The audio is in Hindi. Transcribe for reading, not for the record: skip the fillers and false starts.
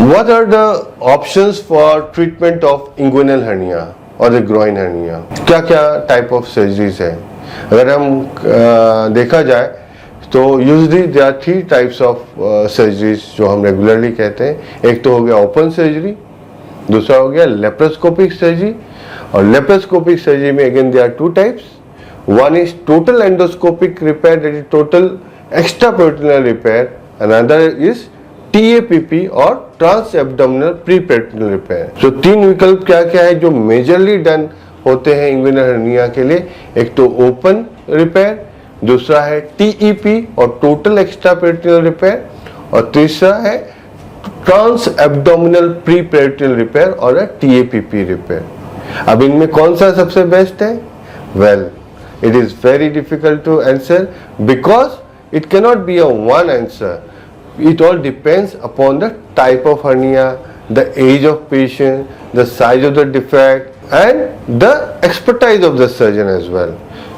What are the options for treatment of inguinal hernia or the groin hernia? क्या क्या type of surgeries है? अगर हम देखा जाए तो usually there are 3 types of surgeries जो हम रेगुलरली कहते हैं. एक तो हो गया ओपन सर्जरी, दूसरा हो गया लेप्रोस्कोपिक सर्जरी. और लेप्रोस्कोपिक सर्जरी में again there are 2 types. One is total endoscopic repair, that is total extraperitoneal repair. Another is TAPP और ट्रांस एब्डोमिनल प्रीपेरिटोनियल रिपेयर. तो 3 विकल्प क्या क्या है जो मेजरली डन होते हैं इंग्विनल हर्निया के लिए. एक तो ओपन रिपेयर, दूसरा है TEP और टोटल एक्स्ट्रापेरिटोनियल रिपेयर, और तीसरा है ट्रांस एब्डोमिनल प्रीपेरिटोनियल रिपेयर और TAPP रिपेयर. अब इनमें कौन सा सबसे बेस्ट है? Well, it is very difficult to answer because it cannot be a one answer. It all depends upon the type of hernia, the age of patient, the size of the defect and the expertise of the surgeon as well.